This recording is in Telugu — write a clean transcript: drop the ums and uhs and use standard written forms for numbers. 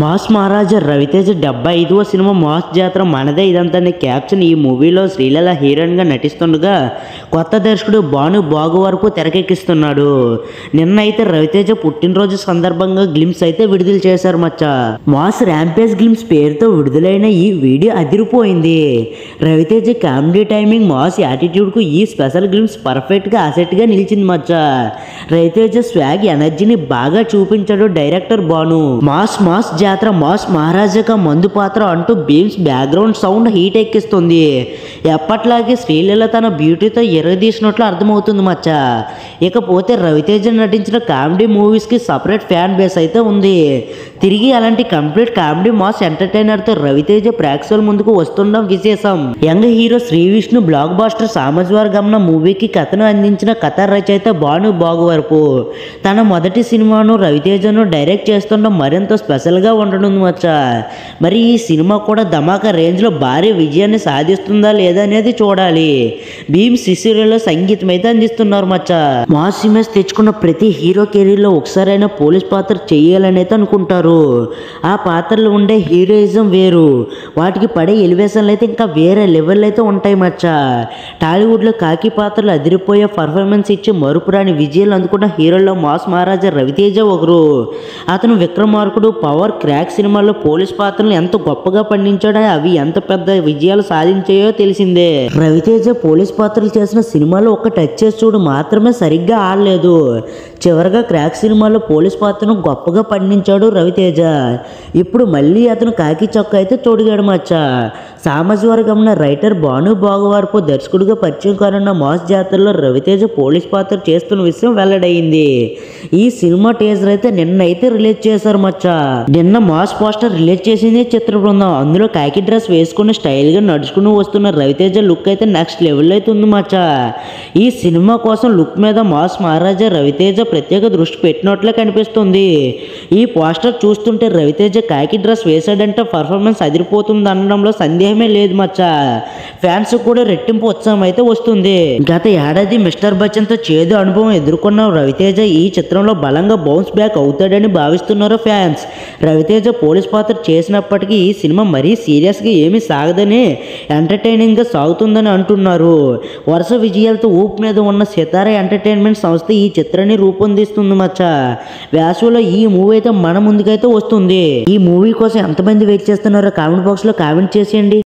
మాస్ మహారాజా రవితేజ 75వ సినిమా మాస్ జాతర మనదే ఇదంతా క్యాప్షన్ ఈ మూవీలో శ్రీలీల హీరోయిన్గా నటిస్తుండగా కొత్త దర్శకుడు భాను బాగువరపు తెరకెక్కిస్తున్నాడు. నిన్న అయితే రవితేజ పుట్టినరోజు సందర్భంగా గ్లిమ్స్ అయితే విడుదల చేశారు మచ్చ. మాస్ ర్యాంపేజ్ గ్లిమ్స్ పేరుతో విడుదలైన ఈ వీడియో అదిరిపోయింది. రవితేజ కామెడీ టైమింగ్ మాస్ యాటిట్యూడ్కు ఈ స్పెషల్ గ్లిమ్స్ పర్ఫెక్ట్గా అసెట్గా నిలిచింది మచ్చ. రవితేజ స్వాగ్ ఎనర్జీని బాగా చూపించాడు డైరెక్టర్ భాను. మాస్ జాతర మాస్ మహారాజాగా మందు పాత్ర అంటూ బీమ్స్ బ్యాక్గ్రౌండ్ సౌండ్ హీట్ ఎక్కిస్తుంది. ఎప్పట్లాగే శ్రీలీల తన బ్యూటీతో ఎరగదీసినట్లు అర్థమవుతుంది మచ్చ. ఇకపోతే రవితేజ నటించిన కామెడీ మూవీస్కి సపరేట్ ఫ్యాన్ బేస్ అయితే ఉంది. తిరిగి అలాంటి కంప్లీట్ కామెడీ మాస్ ఎంటర్టైనర్తో రవితేజ ప్రేక్షకుల ముందుకు వస్తుండడం విశేషం. Young hero Sree Vishnu blockbuster Samajavaragamana మూవీకి కథను అందించిన కథ రచయిత భాను బాగువరపు తన మొదటి సినిమాను రవితేజను డైరెక్ట్ చేస్తుండడం మరింత స్పెషల్గా ఉండనుంది మచ్చ. మరి ఈ సినిమా కూడా ధమాకా రేంజ్లో భారీ విజయాన్ని సాధిస్తుందా లేదా అనేది చూడాలి. భీమ్ శిశిరలో సంగీతం అయితే అందిస్తున్నారు మచ్చ. మాస్ ఇమేజ్ తెచ్చుకున్న ప్రతి హీరో కెరీర్లో ఒకసారైనా పోలీస్ పాత్ర చేయాలని అయితే అనుకుంటారు. ఆ పాత్రలు ఉండే హీరోయిజం వేరు, వాటికి పడే ఎలివేషన్లు అయితే ఇంకా వేరే లెవెల్ అయితే ఉంటాయి మచ్చ. టాలీవుడ్లో కాకి పాత్రలు అదిరిపోయే పర్ఫార్మెన్స్ ఇచ్చి మరుపురాని విజయాలు అందుకున్న హీరోల్లో మాస్ మహారాజా రవితేజ ఒకరు. అతను విక్రమార్కుడు, పవర్, క్రాక్ సినిమాల్లో పోలీస్ పాత్రలు ఎంత గొప్పగా పండించాడో అవి ఎంత పెద్ద విజయాలు సాధించాయో తెలిసిందే. రవితేజ పోలీస్ పాత్రలు చేసిన సినిమాలో ఒక టచ్ చేసి చూడు మాత్రమే సరిగ్గా ఆడలేదు. చివరిగా క్రాక్ సినిమాలో పోలీస్ పాత్రను గొప్పగా పండించాడు రవితేజ. ఇప్పుడు మళ్ళీ అతను కాకి చొక్క అయితే తోడిగాడు మచ్చ. సామజ్వర్గంన రైటర్ భాను బాగువరపు దర్శకుడిగా పరిచయం కానున్న మాస్ జాతరలో రవితేజ పోలీస్ పాత్ర చేస్తున్న విషయం వెల్లడైంది. ఈ సినిమా టీజర్ అయితే నిన్న అయితే రిలీజ్ చేశారు మచ్చ. నిన్న మాస్ పోస్టర్ రిలీజ్ చేసింది చిత్ర బృందం. అందులో కాకి డ్రెస్ వేసుకుని స్టైల్గా నడుచుకుని వస్తున్న రవితేజ లుక్ అయితే నెక్స్ట్ లెవెల్ అయితే ఉంది మచ్చ. ఈ సినిమా కోసం లుక్ మీద మాస్ మహారాజా రవితేజ ప్రత్యేక దృష్టి పెట్టినట్లే కనిపిస్తుంది. ఈ పోస్టర్ చూస్తుంటే రవితేజ కాకి డ్రెస్ వేసాడంటే పర్ఫార్మెన్స్ అదిరిపోతుంది అనడంలో సందేహమే లేదు మచ్చ. ఫ్యాన్స్ కూడా రెట్టింపు ఉత్సాహం అయితే వస్తుంది. గత ఏడాది మిస్టర్ బచ్చన్తో చేదు అనుభవం ఎదుర్కొన్న రవితేజ ఈ చిత్రంలో బలంగా బౌన్స్ బ్యాక్ అవుతాడని భావిస్తున్నారు ఫ్యాన్స్. రవితేజ పోలీస్ పాత్ర చేసినప్పటికీ ఈ సినిమా మరీ సీరియస్గా ఏమీ సాగదని ఎంటర్టైనింగ్గా సాగుతుందని అంటున్నారు. వరుస విజయాలతో ఊపు మీద ఉన్న సితారా ఎంటర్టైన్మెంట్ సంస్థ ఈ చిత్రాన్ని రూపొందిస్తుంది మచ్చ. వేసవిలో ఈ మూవీ అయితే మన ముందుకైతే వస్తుంది. ఈ మూవీ కోసం ఎంతమంది వెయిట్ చేస్తున్నారో కామెంట్ బాక్స్లో కామెంట్ చేసేయండి.